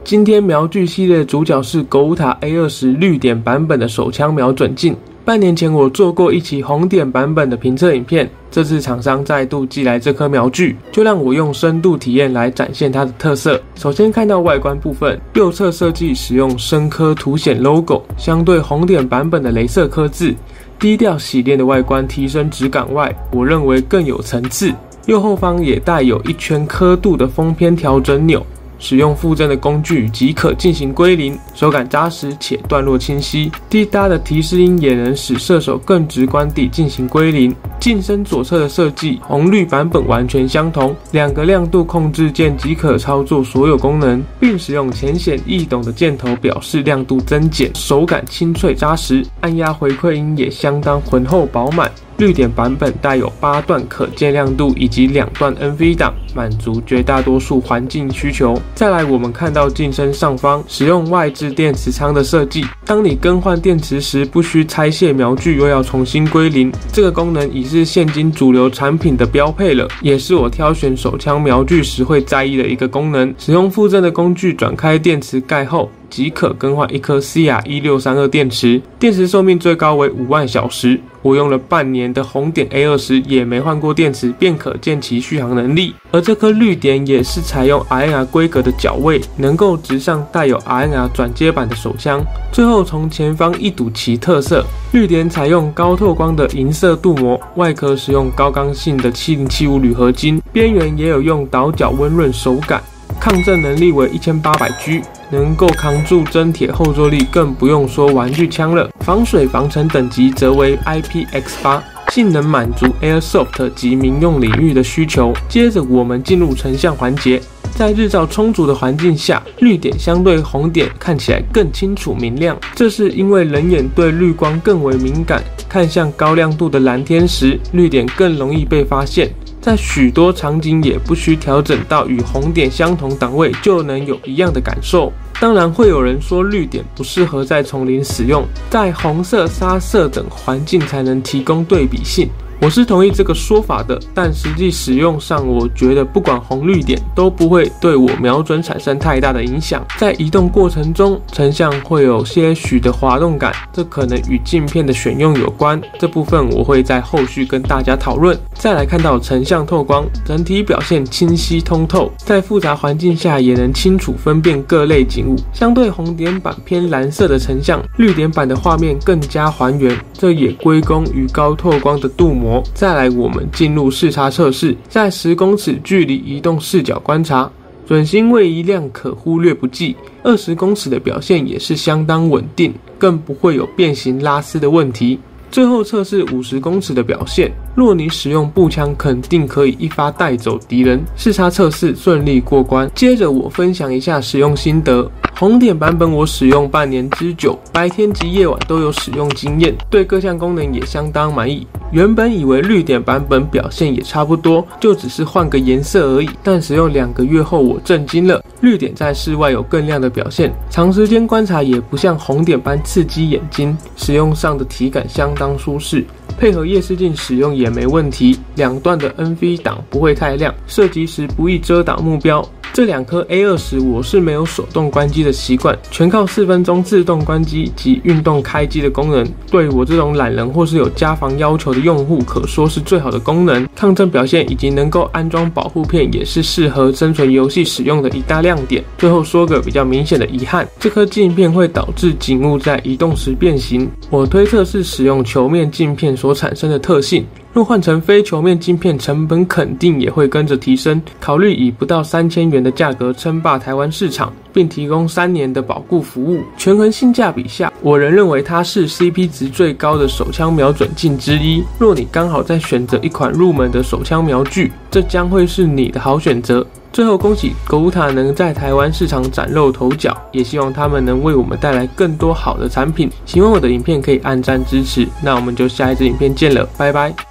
今天瞄具系列的主角是Gouta A20绿点版本的手枪瞄准镜。半年前我做过一期红点版本的评测影片，这次厂商再度寄来这颗瞄具，就让我用深度体验来展现它的特色。首先看到外观部分，右侧设计使用深刻凸显 logo， 相对红点版本的雷射刻字，低调洗练的外观提升质感外，我认为更有层次。右后方也带有一圈刻度的封偏调整钮，使用附赠的工具即可进行归零，手感扎实且段落清晰。滴答的提示音也能使射手更直观地进行归零。镜身左侧的设计红绿版本完全相同，两个亮度控制键即可操作所有功能，并使用浅显易懂的箭头表示亮度增减，手感清脆扎实。按压回馈音也相当浑厚饱满。绿点版本带有8段可见亮度以及2段 NV 档，满足绝大多数环境需求。再来，我们看到镜身上方使用外置电池仓的设计，当你更换电池时，不需拆卸瞄具又要重新归零，这个功能已是现今主流产品的标配了，也是我挑选手枪瞄具时会在意的一个功能。使用附赠的工具转开电池盖后，即可更换一颗 CR1632 电池，电池寿命最高为5万小时。我用了半年的红点 A20 也没换过电池，便可见其续航能力。而这颗绿点也是采用 RNR 规格的脚位，能够直上带有 RNR 转接板的手枪。最后从前方一睹其特色，绿点采用高透光的银色镀膜，外壳使用高刚性的7075铝合金，边缘也有用倒角温润手感。抗震能力为 1800G， 能够扛住真铁后坐力，更不用说玩具枪了。防水防尘等级则为 IPX8， 性能满足 Airsoft 及民用领域的需求。接着我们进入成像环节，在日照充足的环境下，绿点相对红点看起来更清楚明亮，这是因为人眼对绿光更为敏感，看向高亮度的蓝天时，绿点更容易被发现。在许多场景也不需调整到与红点相同档位就能有一样的感受。当然会有人说绿点不适合在丛林使用，在红色、沙色等环境才能提供对比性。我是同意这个说法的，但实际使用上，我觉得不管红绿点都不会对我瞄准产生太大的影响。在移动过程中，成像会有些许的滑动感，这可能与镜片的选用有关，这部分我会在后续跟大家讨论。再来看到成像透光，整体表现清晰通透，在复杂环境下也能清楚分辨各类景物。相对红点版偏蓝色的成像，绿点版的画面更加还原，这也归功于高透光的镀膜。再来我们进入视差测试，在10公尺距离移动视角观察，准星位移量可忽略不计，20公尺的表现也是相当稳定，更不会有变形拉丝的问题。最后测试50公尺的表现，若你使用步枪肯定可以一发带走敌人。视差测试顺利过关。接着我分享一下使用心得。红点版本我使用半年之久，白天及夜晚都有使用经验，对各项功能也相当满意。原本以为绿点版本表现也差不多，就只是换个颜色而已，但使用2个月后我震惊了，绿点在室外有更亮的表现，长时间观察也不像红点般刺激眼睛，使用上的体感相当舒适。配合夜视镜使用也没问题，2段的 NV 档不会太亮，射击时不易遮挡目标。这2颗 A20 我是没有手动关机的习惯，全靠4分钟自动关机及运动开机的功能，对我这种懒人或是有家防要求的用户可说是最好的功能。抗震表现以及能够安装保护片也是适合生存游戏使用的一大亮点。最后说个比较明显的遗憾，这颗镜片会导致景物在移动时变形，我推测是使用球面镜片所产生的特性。若换成非球面镜片，成本肯定也会跟着提升。考虑以不到3000元的价格称霸台湾市场，并提供3年的保固服务，权衡性价比下，我仍认为它是 CP 值最高的手枪瞄准镜之一。若你刚好在选择一款入门的手枪瞄具，这将会是你的好选择。最后恭喜 Gouta 能在台湾市场崭露头角，也希望他们能为我们带来更多好的产品。喜欢我的影片可以按赞支持，那我们就下一支影片见了，拜拜。